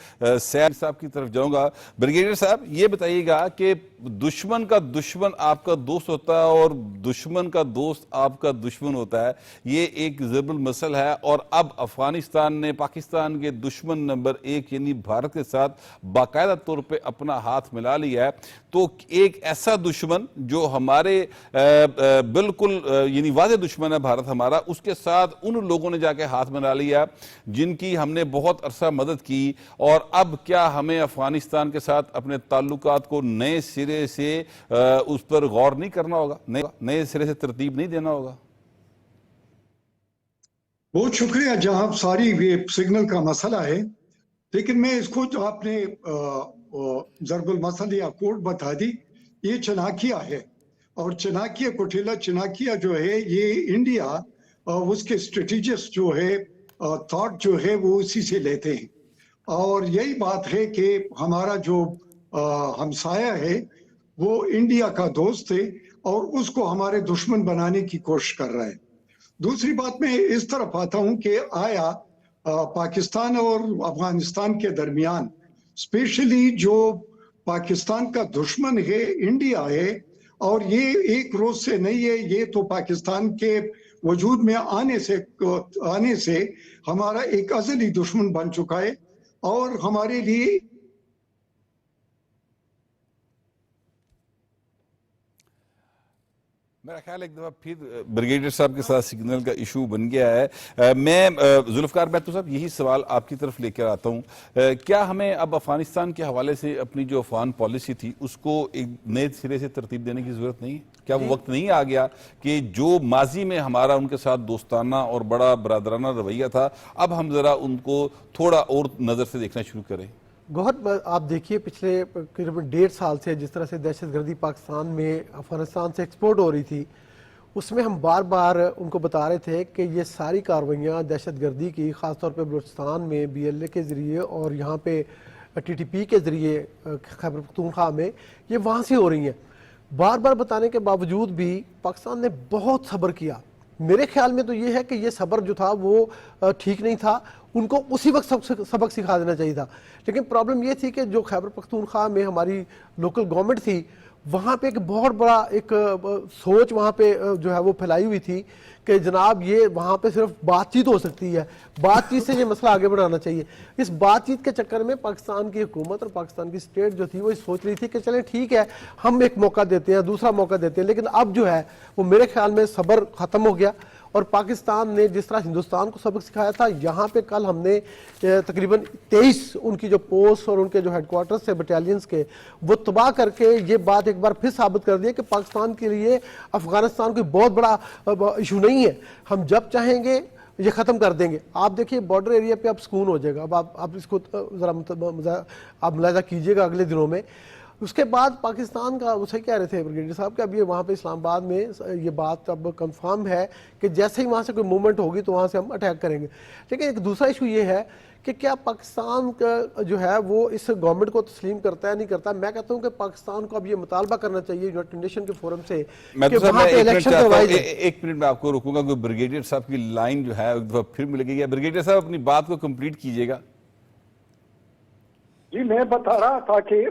سیال صاحب کی طرف جاؤں گا. بریگیڈیئر صاحب یہ بتائیے گا کہ دشمن کا دشمن آپ کا دوست ہوتا ہے اور دشمن کا دوست آپ کا دشمن ہوتا ہے، یہ ایک ضرب المثل ہے. اور اب افغانستان نے پاکستان کے دشمن نمبر 1 یعنی بھارت کے ساتھ باقاعدہ طور پہ اپنا ہاتھ ملا لیا ہے. تو ایک ایسا دشمن جو ہمارے بالکل یعنی واضح دشمن ہے بھارت ہمارا، اس کے ساتھ ان لوگوں نے جا کے ہاتھ ملا لیا جن کی ہم نے بہت عرصہ مدد کی. اور اب کیا ہمیں افغانستان کے ساتھ اپنے تعلقات کو نئے سرے سے اس پر غور نہیں کرنا ہوگا، نئے سرے سے ترتیب نہیں دینا ہوگا؟ بہت شکریہ جہاں ساری یہ سگنل کا مسئلہ ہے. لیکن میں اس کو جو آپ نے ضرب المثل یا کوڈ بتا دی، یہ چناکیہ ہے. اور چناکیہ کوٹیلا چناکیہ جو ہے یہ انڈیا اس کے اسٹریٹجسٹ جو ہے تھاٹ جو ہے وہ اسی سے لیتے ہیں. اور یہی بات ہے کہ ہمارا جو ہمسایہ ہے وہ انڈیا کا دوست ہے اور اس کو ہمارے دشمن بنانے کی کوشش کر رہا ہے. دوسری بات میں اس طرف آتا ہوں کہ آیا پاکستان اور افغانستان کے درمیان اسپیشلی جو پاکستان کا دشمن ہے انڈیا ہے، اور یہ ایک روز سے نہیں ہے، یہ تو پاکستان کے وجود میں آنے سے ہمارا ایک ازلی دشمن بن چکا ہے. اور ہمارے لیے میرا خیال ایک دفعہ پھر بریگیڈیئر صاحب کے ساتھ سگنل کا ایشو بن گیا ہے. میں ذوالفقار بھٹو صاحب یہی سوال آپ کی طرف لے کر آتا ہوں. کیا ہمیں اب افغانستان کے حوالے سے اپنی جو افغان پالیسی تھی اس کو ایک نئے سرے سے ترتیب دینے کی ضرورت نہیں ہے؟ کیا وہ وقت نہیں آ گیا کہ جو ماضی میں ہمارا ان کے ساتھ دوستانہ اور بڑا برادرانہ رویہ تھا اب ہم ذرا ان کو تھوڑا اور نظر سے دیکھنا شروع کریں؟ گوہر آپ دیکھیے پچھلے تقریباً 1.5 سال سے جس طرح سے دہشت گردی پاکستان میں افغانستان سے ایکسپورٹ ہو رہی تھی اس میں ہم بار بار ان کو بتا رہے تھے کہ یہ ساری کارروائیاں دہشت گردی کی خاص طور پہ بلوچستان میں BLA کے ذریعے اور یہاں پہ TTP کے ذریعے خیبر پختونخوا میں یہ وہاں سے ہو رہی ہیں. بار بار بتانے کے باوجود بھی پاکستان نے بہت صبر کیا. میرے خیال میں تو یہ ہے کہ یہ صبر جو تھا وہ ٹھیک نہیں تھا, ان کو اسی وقت سبق سکھا دینا چاہیے تھا. لیکن پرابلم یہ تھی کہ جو خیبر پختونخوا میں ہماری لوکل گورنمنٹ تھی وہاں پہ ایک بہت بڑا ایک سوچ وہاں پہ جو ہے وہ پھیلائی ہوئی تھی کہ جناب یہ وہاں پہ صرف بات چیت ہو سکتی ہے, بات چیت سے یہ مسئلہ آگے بڑھانا چاہیے. اس بات چیت کے چکر میں پاکستان کی حکومت اور پاکستان کی اسٹیٹ جو تھی وہ سوچ رہی تھی کہ چلیں ٹھیک ہے ہم ایک موقع دیتے ہیں, دوسرا موقع دیتے ہیں. لیکن اب جو ہے وہ میرے خیال میں صبر ختم ہو گیا اور پاکستان نے جس طرح ہندوستان کو سبق سکھایا تھا یہاں پہ کل ہم نے تقریباً 23 ان کی جو پوسٹ اور ان کے جو ہیڈ کوارٹرز سے بٹالینز کے وہ تباہ کر کے یہ بات ایک بار پھر ثابت کر دی کہ پاکستان کے لیے افغانستان کوئی بہت بڑا ایشو نہیں ہے, ہم جب چاہیں گے یہ ختم کر دیں گے. آپ دیکھیے بارڈر ایریا پہ اب سکون ہو جائے گا. اب آپ اس کو ذرا آپ ملاحظہ کیجئے گا اگلے دنوں میں. اس کے بعد پاکستان کا اسے کہہ رہے تھے بریگیڈیئر صاحب کہ اب یہ وہاں پہ اسلام آباد میں یہ بات اب کنفرم ہے کہ جیسے ہی وہاں سے کوئی موومنٹ ہوگی تو وہاں سے ہم اٹیک کریں گے. لیکن ایک دوسرا ایشو یہ ہے کہ کیا پاکستان کا جو ہے وہ اس گورنمنٹ کو تسلیم کرتا ہے نہیں کرتا. میں کہتا ہوں کہ پاکستان کو اب یہ مطالبہ کرنا چاہیے یونائیٹڈ نیشن کے فورم سے کہ وہاں پہ الیکشن کروائی جائے. ایک منٹ میں آپ کو روکوں گا کہ بریگیڈیئر صاحب کی لائن جو ہے ایک دفعہ پھر ملے گی. بریگیڈیئر صاحب اپنی بات کو کمپلیٹ کیجئے گا. جی میں بتا رہا تھا کہ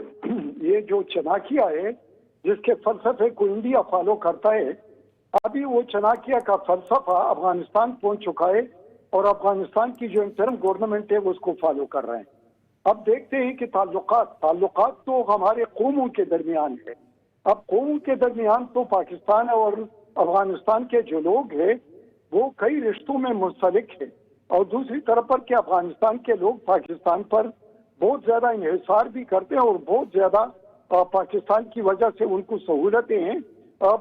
یہ جو چناکیہ ہے جس کے فلسفے کو انڈیا فالو کرتا ہے, ابھی وہ چناکیہ کا فلسفہ افغانستان پہنچ چکا ہے اور افغانستان کی جو انٹرم گورنمنٹ ہے وہ اس کو فالو کر رہے ہیں. اب دیکھتے ہیں کہ تعلقات تو ہمارے قوموں کے درمیان ہے. اب قوموں کے درمیان تو پاکستان اور افغانستان کے جو لوگ ہیں وہ کئی رشتوں میں منسلک ہیں, اور دوسری طرف پر کہ افغانستان کے لوگ پاکستان پر بہت زیادہ انحصار بھی کرتے ہیں اور بہت زیادہ پاکستان کی وجہ سے ان کو سہولتیں ہیں,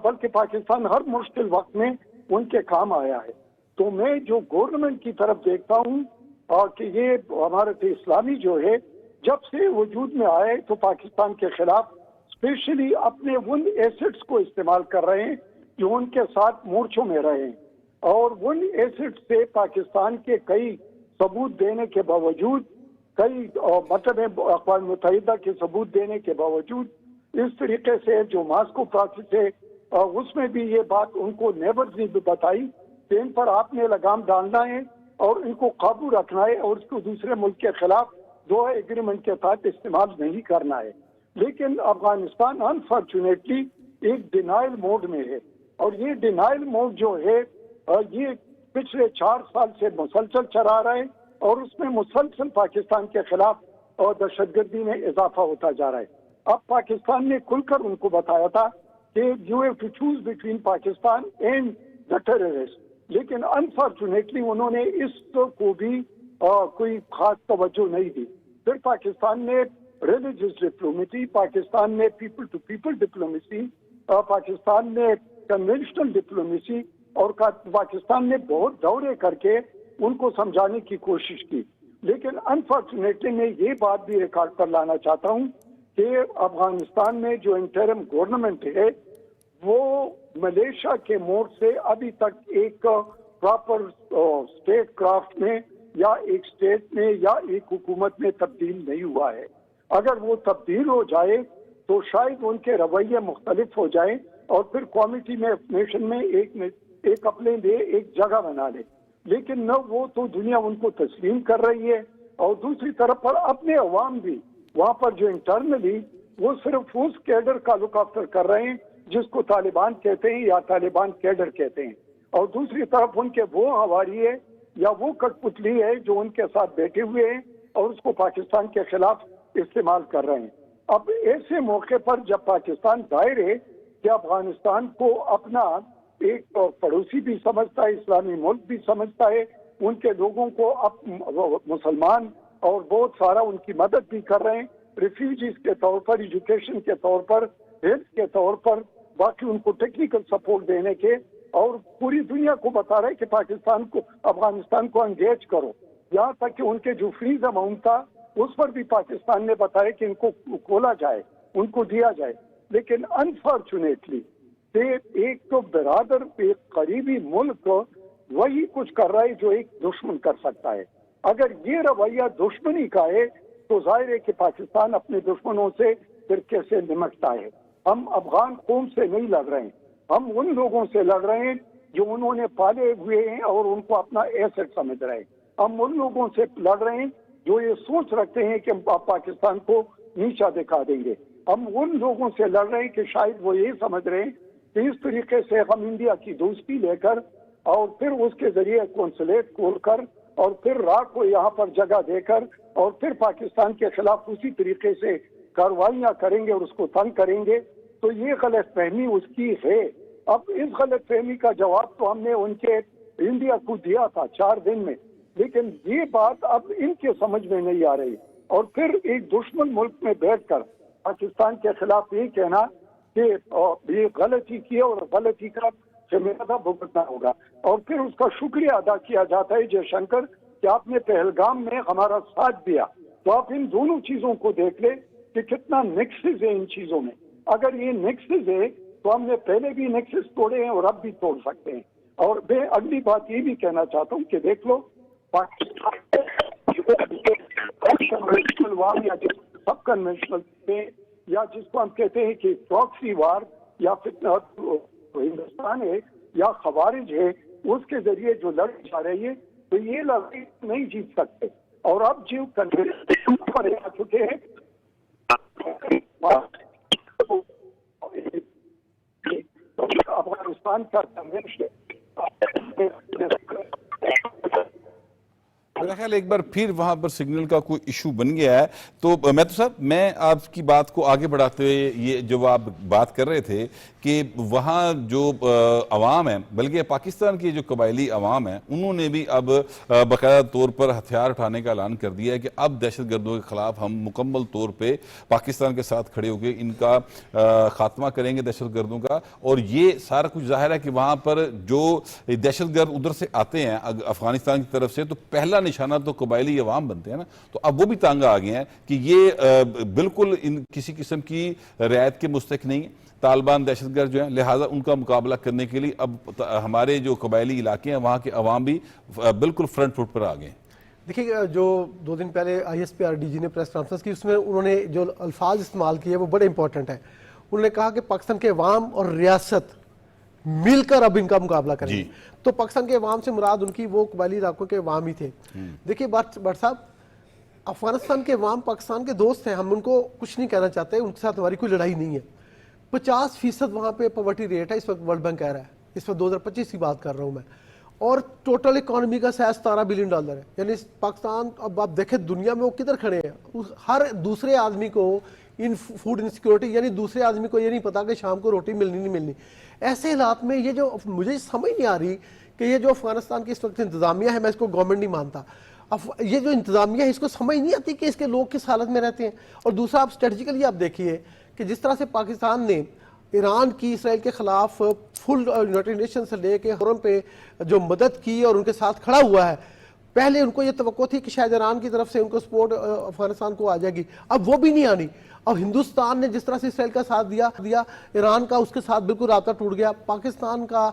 بلکہ پاکستان ہر مشکل وقت میں ان کے کام آیا ہے. تو میں جو گورنمنٹ کی طرف دیکھتا ہوں کہ یہ عمارت اسلامی جو ہے جب سے وجود میں آئے تو پاکستان کے خلاف اسپیشلی اپنے ان ایسٹس کو استعمال کر رہے ہیں جو ان کے ساتھ مورچوں میں رہے ہیں, اور ان ایسٹس سے پاکستان کے کئی ثبوت دینے کے باوجود, کئی مطلب اقوام متحدہ کے ثبوت دینے کے باوجود اس طریقے سے جو ماسکو پروسیس ہے اس میں بھی یہ بات ان کو نیبرز نے بھی بتائی کہ ان پر آپ نے لگام ڈالنا ہے اور ان کو قابو رکھنا ہے اور اس کو دوسرے ملک کے خلاف دوحہ ایگریمنٹ کے تحت استعمال نہیں کرنا ہے. لیکن افغانستان انفارچونیٹلی ایک ڈینائل موڈ میں ہے, اور یہ ڈینائل موڈ جو ہے یہ پچھلے 4 سال سے مسلسل چلا رہا ہے اور اس میں مسلسل پاکستان کے خلاف اور دہشت گردی میں اضافہ ہوتا جا رہا ہے. اب پاکستان نے کھل کر ان کو بتایا تھا کہ you have to choose between Pakistan and the terrorist, لیکن انفارچونیٹلی انہوں نے اس کو بھی کوئی خاص توجہ نہیں دی. پھر پاکستان نے ریلیجیس ڈپلومیسی, پاکستان نے people to people diplomacy, Pakistan نے کنونشنل ڈپلومیسی, اور پاکستان نے بہت دورے کر کے ان کو سمجھانے کی کوشش کی. لیکن انفارچونیٹلی میں یہ بات بھی ریکارڈ پر لانا چاہتا ہوں کہ افغانستان میں جو انٹرم گورنمنٹ ہے وہ ملیشیا کے موڈ سے ابھی تک ایک پراپر اسٹیٹ کرافٹ میں یا ایک اسٹیٹ میں یا ایک حکومت میں تبدیل نہیں ہوا ہے. اگر وہ تبدیل ہو جائے تو شاید ان کے رویے مختلف ہو جائیں اور پھر کمیٹی میں نیشن میں ایک اپنے لیے ایک جگہ بنا لے. لیکن نہ وہ تو دنیا ان کو تسلیم کر رہی ہے, اور دوسری طرف پر اپنے عوام بھی وہاں پر جو انٹرنلی وہ صرف اس کیڈر کا لک آفٹر کر رہے ہیں جس کو طالبان کہتے ہیں یا طالبان کیڈر کہتے ہیں, اور دوسری طرف ان کے وہ ہواری ہے یا وہ کٹ پتلی ہے جو ان کے ساتھ بیٹھے ہوئے ہیں اور اس کو پاکستان کے خلاف استعمال کر رہے ہیں. اب ایسے موقع پر جب پاکستان ظاہر ہے کہ افغانستان کو اپنا ایک پڑوسی بھی سمجھتا ہے, اسلامی ملک بھی سمجھتا ہے, ان کے لوگوں کو مسلمان اور بہت سارا ان کی مدد بھی کر رہے ہیں, ریفیوجیز کے طور پر, ایجوکیشن کے طور پر, ہیلتھ کے طور پر, باقی ان کو ٹیکنیکل سپورٹ دینے کے, اور پوری دنیا کو بتا رہے کہ پاکستان کو, افغانستان کو انگیج کرو. یہاں تک کہ ان کے جو فریز اماؤنٹ تھا اس پر بھی پاکستان نے بتایا کہ ان کو کھولا جائے, ان کو دیا جائے. لیکن انفارچونیٹلی ایک تو برادر, ایک قریبی ملک وہی کچھ کر رہا ہے جو ایک دشمن کر سکتا ہے. اگر یہ رویہ دشمنی کا ہے تو ظاہر ہے کہ پاکستان اپنے دشمنوں سے پھر کیسے نمٹتا ہے. ہم افغان قوم سے نہیں لڑ رہے ہیں, ہم ان لوگوں سے لڑ رہے ہیں جو انہوں نے پالے ہوئے ہیں اور ان کو اپنا ایسٹ سمجھ رہے ہیں. ہم ان لوگوں سے لڑ رہے ہیں جو یہ سوچ رکھتے ہیں کہ ہم پاکستان کو نیچا دکھا دیں گے. ہم ان لوگوں سے لڑ رہے ہیں کہ شاید وہ یہ سمجھ رہے ہیں کہ اس طریقے سے ہم انڈیا کی دوستی لے کر اور پھر اس کے ذریعے کونسلیٹ کھول کر اور پھر راہ کو یہاں پر جگہ دے کر اور پھر پاکستان کے خلاف اسی طریقے سے کاروائیاں کریں گے اور اس کو تنگ کریں گے. تو یہ غلط فہمی اس کی ہے. اب اس غلط فہمی کا جواب تو ہم نے ان کے انڈیا کو دیا تھا 4 دن میں, لیکن یہ بات اب ان کے سمجھ میں نہیں آ رہی. اور پھر ایک دشمن ملک میں بیٹھ کر پاکستان کے خلاف یہ کہنا کہ یہ غلطی کی اور غلطی کا ذمہ بھگتنا ہوگا. اور پھر اس کا شکریہ ادا کیا جاتا ہے جے شنکر کہ آپ نے پہلگام میں ہمارا ساتھ دیا. تو آپ ان دونوں چیزوں کو دیکھ لیں کہ کتنا نیکسس ہے ان چیزوں میں. اگر یہ نیکسس ہے تو ہم نے پہلے بھی نیکسس توڑے ہیں اور اب بھی توڑ سکتے ہیں. اور میں اگلی بات یہ بھی کہنا چاہتا ہوں کہ دیکھ لو پاکستان وار یا سب کنونشنل پہ یا جس کو ہم کہتے ہیں کہ پراکسی وار یا ہندوستان ہے یا خوارج ہے, اس کے ذریعے جو لڑائی جا رہی ہے تو یہ لڑائی نہیں جیت سکتے. اور اب جو کنونشن پر آ چکے ہیں افغانستان کا کنونشن میرا خیال ایک بار پھر وہاں پر سگنل کا کوئی ایشو بن گیا ہے. تو میتھو صاحب, میں آپ کی بات کو آگے بڑھاتے ہوئے یہ جو آپ بات کر رہے تھے کہ وہاں جو عوام ہیں, بلکہ پاکستان کی جو قبائلی عوام ہیں, انہوں نے بھی اب باقاعدہ طور پر ہتھیار اٹھانے کا اعلان کر دیا ہے کہ اب دہشت گردوں کے خلاف ہم مکمل طور پہ پاکستان کے ساتھ کھڑے ہو کے ان کا خاتمہ کریں گے, دہشت گردوں کا. اور یہ سارا کچھ ظاہر ہے کہ وہاں پر جو دہشت گرد ادھر سے آتے ہیں افغانستان کی طرف سے, تو پہلا نشانہ تو قبائلی عوام بنتے ہیں نا. تو اب وہ بھی تانگ آ گئے ہیں کہ یہ بالکل کسی قسم کی رعایت کے مستحق نہیں ہے. طالبان دہشت گرد جو ہیں, لہٰذا ان کا مقابلہ کرنے کے لیے اب ہمارے جو قبائلی علاقے ہیں وہاں کے عوام بھی بالکل فرنٹ فٹ پر آ گئے ہیں. دیکھیے, جو 2 دن پہلے ISPRDG نے پریس کانفرنس کی, اس میں انہوں نے جو الفاظ استعمال کیے وہ بڑے امپورٹنٹ ہیں. انہوں نے کہا کہ پاکستان کے عوام اور ریاست مل کر اب ان کا مقابلہ کریں گے. تو پاکستان کے عوام سے مراد ان کی وہ قبائلی علاقوں کے عوام ہی تھے. دیکھیے بٹ صاحب, افغانستان کے عوام پاکستان کے دوست ہیں, ہم ان کو کچھ نہیں کہنا چاہتے, ان کے ساتھ ہماری کوئی لڑائی نہیں ہے. 50% وہاں پہ پاورٹی ریٹ ہے اس وقت, ورلڈ بینک کہہ رہا ہے, اس وقت 2025 کی بات کر رہا ہوں میں. اور ٹوٹل اکانومی کا سائز $17 بلین ہے. یعنی پاکستان, اب آپ دیکھیں دنیا میں وہ کدھر کھڑے ہیں. ہر دوسرے آدمی کو ان فوڈ انسیکیورٹی, یعنی دوسرے آدمی کو یہ نہیں پتا کہ شام کو روٹی ملنی نہیں ملنی. ایسے حالات میں یہ جو مجھے سمجھ نہیں آ رہی کہ یہ جو افغانستان کی اس وقت انتظامیہ ہے, میں اس کو گورنمنٹ نہیں مانتا, یہ جو انتظامیہ ہے اس کو سمجھ نہیں آتی کہ اس کے لوگ کس حالت میں رہتے ہیں. اور دوسرا, آپ اسٹریٹجیکلی آپ دیکھیے کہ جس طرح سے پاکستان نے ایران کی اسرائیل کے خلاف فل یونائٹڈ نیشن سے لے کے حرم پہ جو مدد کی اور ان کے ساتھ کھڑا ہوا ہے, پہلے ان کو یہ توقع تھی کہ شاید ایران کی طرف سے ان کو سپورٹ افغانستان کو آ جائے گی, اب وہ بھی نہیں آنی. اب ہندوستان نے جس طرح سے اسرائیل کا ساتھ دیا, ایران کا اس کے ساتھ بالکل رابطہ ٹوٹ گیا. پاکستان کا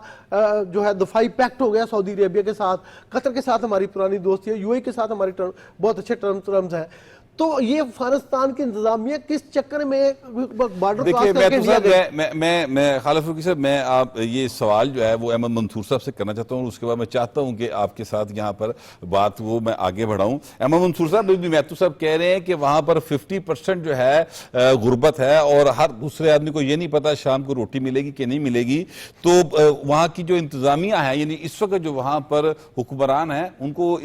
جو ہے دفاعی پیکٹ ہو گیا سعودی عربیہ کے ساتھ, قطر کے ساتھ ہماری پرانی دوستی ہے, UAE کے ساتھ ہماری بہت اچھے ٹرمز ہیں. تو یہ افغانستان کی انتظامیہ کس چکر میں بارڈر کراس کر کے انڈیا گئے. میں خالد فروکی صاحب, میں آپ یہ سوال جو ہے وہ احمد منصور صاحب سے کرنا چاہتا ہوں, اس کے بعد میں چاہتا ہوں کہ آپ کے ساتھ یہاں پر بات وہ میں آگے بڑھاؤں. احمد منصور صاحب, میتھو صاحب کہہ رہے ہیں کہ وہاں پر 50% جو ہے غربت ہے اور ہر دوسرے آدمی کو یہ نہیں پتا شام کو روٹی ملے گی کہ نہیں ملے گی. تو وہاں کی جو انتظامیہ ہے, یعنی اس وقت جو وہاں پر حکمران ہیں, ان کو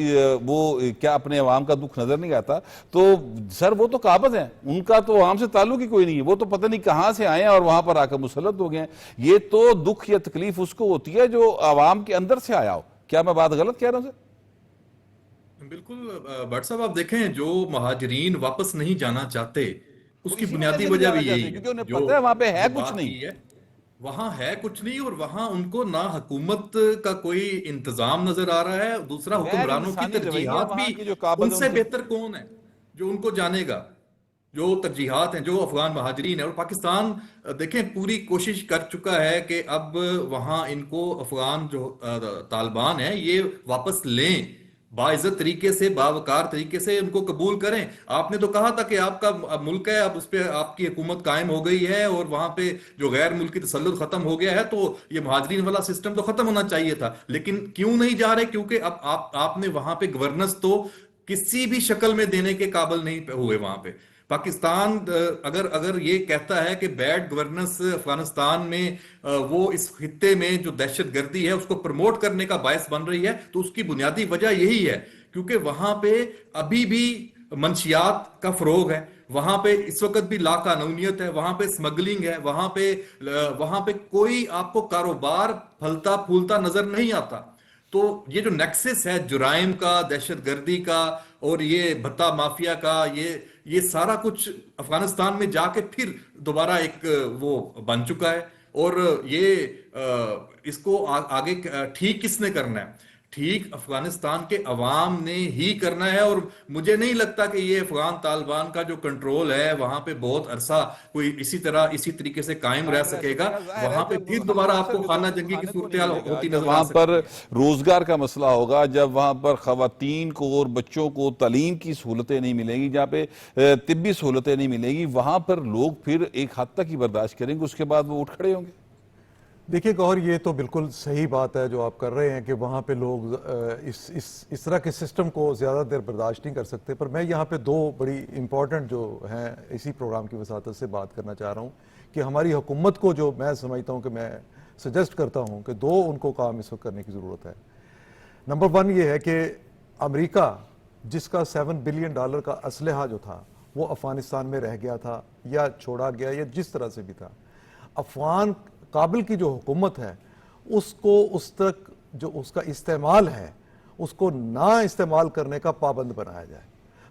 وہ کیا اپنے عوام کا دکھ نظر نہیں آتا؟ تو سر وہ تو قابض ہیں، ان کا تو عوام سے تعلق ہی کوئی نہیں ہے، وہ تو پتہ نہیں کہاں سے آئے ہیں اور وہاں پر آ کر مسلط ہو گئے ہیں. یہ تو دکھ یا تکلیف اس کو ہوتی ہے جو عوام کے اندر سے آیا ہو. کیا میں بات غلط کہہ رہا ہوں سر؟ بالکل بٹ صاحب، آپ دیکھیں جو مہاجرین واپس نہیں جانا چاہتے اس وہ کی اسی بنیادی سے وجہ جانا بھی چاہتے یہی ہیں ہے کیونکہ انہیں جو پتہ ہے وہاں پہ ہے جو کچھ بات نہیں. کی ہے. وہاں ہے کچھ نہیں، اور وہاں ان کو نہ حکومت کا کوئی انتظام نظر آ رہا ہے، دوسرا غیر حکمرانوں کی انسانی رویہ ترجیحات وہاں بھی. کی جو قابض ان ہے سے ان سے. بہتر کون ہے جو ان کو جانے گا؟ جو ترجیحات ہیں، جو افغان مہاجرین ہیں. اور پاکستان دیکھیں پوری کوشش کر چکا ہے کہ اب وہاں ان کو افغان جو طالبان ہیں یہ واپس لیں، باعزت طریقے سے، باوقار طریقے سے ان کو قبول کریں. آپ نے تو کہا تھا کہ آپ کا ملک ہے، اب اس پہ آپ کی حکومت قائم ہو گئی ہے اور وہاں پہ جو غیر ملکی تسلط ختم ہو گیا ہے، تو یہ مہاجرین والا سسٹم تو ختم ہونا چاہیے تھا. لیکن کیوں نہیں جا رہے؟ کیونکہ اب آپ نے وہاں پہ گورننس تو کسی بھی شکل میں دینے کے قابل نہیں ہوئے. وہاں پہ پاکستان اگر یہ کہتا ہے کہ بیڈ گورننس افغانستان میں وہ اس خطے میں جو دہشت گردی ہے اس کو پروموٹ کرنے کا باعث بن رہی ہے، تو اس کی بنیادی وجہ یہی ہے کیونکہ وہاں پہ ابھی بھی منشیات کا فروغ ہے، وہاں پہ اس وقت بھی لا قانونیت ہے، وہاں پہ سمگلنگ ہے، وہاں پہ کوئی آپ کو کاروبار پھلتا پھولتا نظر نہیں آتا. تو یہ جو نیکسس ہے جرائم کا، دہشت گردی کا اور یہ بھتہ مافیا کا، یہ سارا کچھ افغانستان میں جا کے پھر دوبارہ ایک وہ بن چکا ہے. اور یہ اس کو آگے ٹھیک کس نے کرنا ہے؟ ٹھیک افغانستان کے عوام نے ہی کرنا ہے. اور مجھے نہیں لگتا کہ یہ افغان طالبان کا جو کنٹرول ہے وہاں پہ بہت عرصہ کوئی اسی طریقے سے قائم رہ سکے گا. ظاہر ہے وہاں پہ جب پھر ہم دوبارہ آپ اکثر کو بھی خانہ تو جنگی کی کھانے کو نہیں صورتحال ملے گا. ہوتی جب نظر وہاں آ پر سکتی ہے. روزگار کا مسئلہ ہوگا، جب وہاں پر خواتین کو اور بچوں کو تعلیم کی سہولتیں نہیں ملیں گی، جہاں پہ طبی سہولتیں نہیں ملیں گی، وہاں پر لوگ پھر ایک حد تک ہی برداشت کریں گے، اس کے بعد وہ اٹھ کھڑے ہوں گے. دیکھیے گوہر، یہ تو بالکل صحیح بات ہے جو آپ کر رہے ہیں کہ وہاں پہ لوگ اس طرح کے سسٹم کو زیادہ دیر برداشت نہیں کر سکتے. پر میں یہاں پہ دو بڑی امپورٹنٹ جو ہیں اسی پروگرام کی وساطت سے بات کرنا چاہ رہا ہوں کہ ہماری حکومت کو جو میں سمجھتا ہوں کہ میں سجیسٹ کرتا ہوں کہ دو ان کو کام اس وقت کرنے کی ضرورت ہے. نمبر ون یہ ہے کہ امریکہ جس کا $7 بلین کا اسلحہ جو تھا وہ افغانستان میں رہ گیا تھا یا چھوڑا گیا یا جس طرح سے بھی تھا، افغان کابل کی جو حکومت ہے اس کو اس تک جو اس کا استعمال ہے اس کو نہ استعمال کرنے کا پابند بنایا جائے.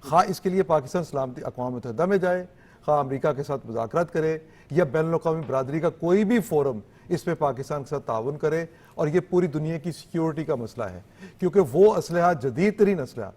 خواہ اس کے لیے پاکستان سلامتی اقوام متحدہ میں جائے، خواہ امریکہ کے ساتھ مذاکرات کرے، یا بین الاقوامی برادری کا کوئی بھی فورم اس پہ پاکستان کے ساتھ تعاون کرے. اور یہ پوری دنیا کی سیکیورٹی کا مسئلہ ہے کیونکہ وہ اسلحہ، جدید ترین اسلحہ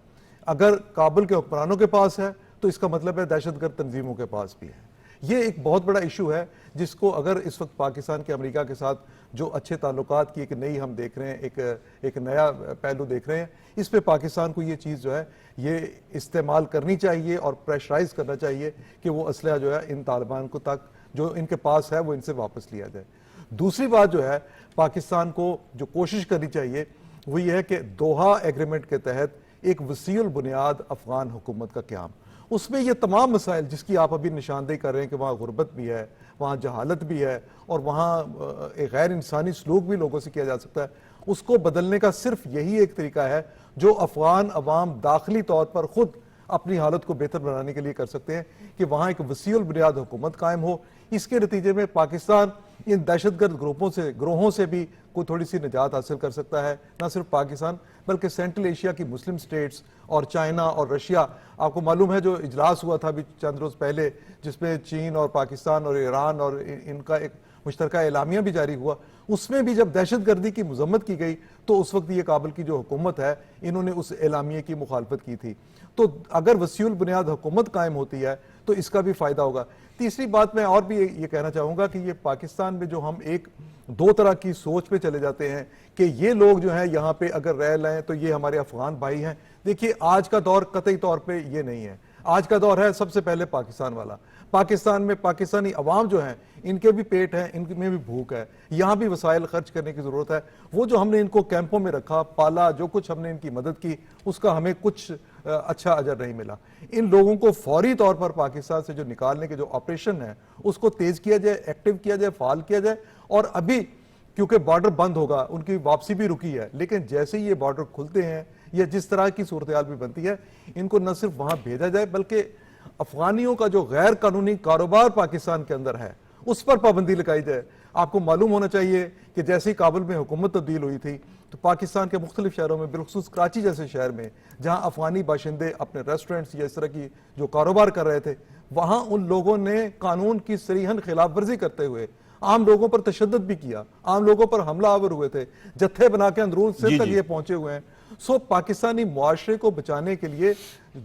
اگر کابل کے حکمرانوں کے پاس ہے تو اس کا مطلب ہے دہشت گرد تنظیموں کے پاس بھی ہے. یہ ایک بہت بڑا ایشو ہے جس کو اگر اس وقت پاکستان کے امریکہ کے ساتھ جو اچھے تعلقات کی ایک نئی ہم دیکھ رہے ہیں، ایک نیا پہلو دیکھ رہے ہیں، اس پہ پاکستان کو یہ چیز جو ہے یہ استعمال کرنی چاہیے اور پریشرائز کرنا چاہیے کہ وہ اسلحہ جو ہے ان طالبان کو تک جو ان کے پاس ہے وہ ان سے واپس لیا جائے. دوسری بات جو ہے پاکستان کو جو کوشش کرنی چاہیے وہ یہ ہے کہ دوحہ ایگریمنٹ کے تحت ایک وسیع البنیاد افغان حکومت کا قیام، اس میں یہ تمام مسائل جس کی آپ ابھی نشاندہی کر رہے ہیں کہ وہاں غربت بھی ہے، وہاں جہالت بھی ہے اور وہاں ایک غیر انسانی سلوک بھی لوگوں سے کیا جا سکتا ہے، اس کو بدلنے کا صرف یہی ایک طریقہ ہے جو افغان عوام داخلی طور پر خود اپنی حالت کو بہتر بنانے کے لیے کر سکتے ہیں کہ وہاں ایک وسیع البنیاد حکومت قائم ہو. اس کے نتیجے میں پاکستان ان دہشت گرد گروہوں سے بھی کوئی تھوڑی سی نجات حاصل کر سکتا ہے. نہ صرف پاکستان بلکہ سینٹرل ایشیا کی مسلم سٹیٹس اور چائنا اور رشیا، آپ کو معلوم ہے جو اجلاس ہوا تھا ابھی چند روز پہلے جس میں چین اور پاکستان اور ایران اور ان کا ایک مشترکہ اعلامیہ بھی جاری ہوا، اس میں بھی جب دہشت گردی کی مذمت کی گئی تو اس وقت یہ کابل کی جو حکومت ہے انہوں نے اس اعلامیے کی مخالفت کی تھی. تو اگر وسیع البنیاد حکومت قائم ہوتی ہے تو اس کا بھی فائدہ ہوگا. تیسری بات میں اور بھی یہ کہنا چاہوں گا کہ یہ پاکستان میں جو ہم ایک دو طرح کی سوچ پہ چلے جاتے ہیں کہ یہ لوگ جو ہیں یہاں پہ اگر رہ لیں تو یہ ہمارے افغان بھائی ہیں. دیکھیے آج کا دور قطعی طور پہ یہ نہیں ہے. آج کا دور ہے سب سے پہلے پاکستان والا. پاکستان میں پاکستانی عوام جو ہیں ان کے بھی پیٹ ہیں، ان میں بھی بھوک ہے، یہاں بھی وسائل خرچ کرنے کی ضرورت ہے. وہ جو ہم نے ان کو کیمپوں میں رکھا، پالا، جو کچھ ہم نے ان کی مدد کی اس کا ہمیں کچھ اچھا اجر نہیں ملا. ان لوگوں کو فوری طور پر پاکستان سے جو نکالنے کے جو آپریشن ہے اس کو تیز کیا جائے، ایکٹیو کیا جائے، فعال کیا جائے. اور ابھی کیونکہ بارڈر بند ہوگا، ان کی واپسی بھی رکی ہے، لیکن جیسے ہی یہ بارڈر کھلتے ہیں یا جس طرح کی صورتحال بھی بنتی ہے ان کو نہ صرف وہاں بھیجا جائے بلکہ افغانیوں کا جو غیر قانونی کاروبار پاکستان کے اندر ہے اس پر پابندی لگائی جائے۔ آپ کو معلوم ہونا چاہیے کہ جیسے ہی کابل میں حکومت تبدیل ہوئی تھی تو پاکستان کے مختلف شہروں میں بالخصوص کراچی جیسے شہر میں جہاں افغانی باشندے اپنے ریسٹورنٹس یا اس طرح کی جو کاروبار کر رہے تھے، وہاں ان لوگوں نے قانون کی صریحاً خلاف ورزی کرتے ہوئے عام لوگوں پر تشدد بھی کیا، عام لوگوں پر حملہ آور ہوئے تھے، جتھے بنا کے اندرون سندھ تک یہ پہنچے ہوئے ہیں۔ سو پاکستانی معاشرے کو بچانے کے لیے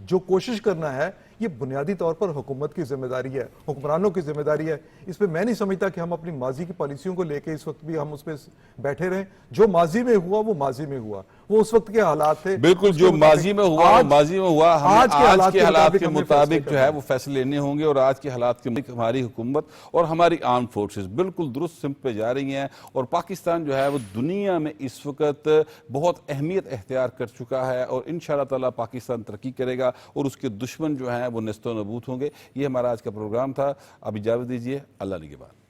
جو کوشش کرنا ہے یہ بنیادی طور پر حکومت کی ذمہ داری ہے، حکمرانوں کی ذمہ داری ہے۔ اس پہ میں نہیں سمجھتا کہ ہم اپنی ماضی کی پالیسیوں کو لے کے اس وقت بھی ہم اس پہ بیٹھے رہیں۔ جو ماضی میں ہوا وہ ماضی میں ہوا، وہ اس وقت کے حالات تھے۔ بالکل، جو ماضی میں ہوا وہ ماضی میں ہوا، ہمیں آج کے حالات کے مطابق جو ہے وہ فیصلے لینے ہوں گے، اور آج کے حالات کے مطابق ہماری حکومت اور ہماری آرم فورسز بالکل درست سمت پہ جا رہی ہیں، اور پاکستان جو ہے وہ دنیا میں اس وقت بہت اہمیت اختیار کر چکا ہے، اور انشاءاللہ تعالیٰ پاکستان ترقی کرے گا اور اس کے دشمن جو ہیں وہ نیست و نابود ہوں گے۔ یہ ہمارا آج کا پروگرام تھا، اب اجازت دیجیے، اللہ نگہبان۔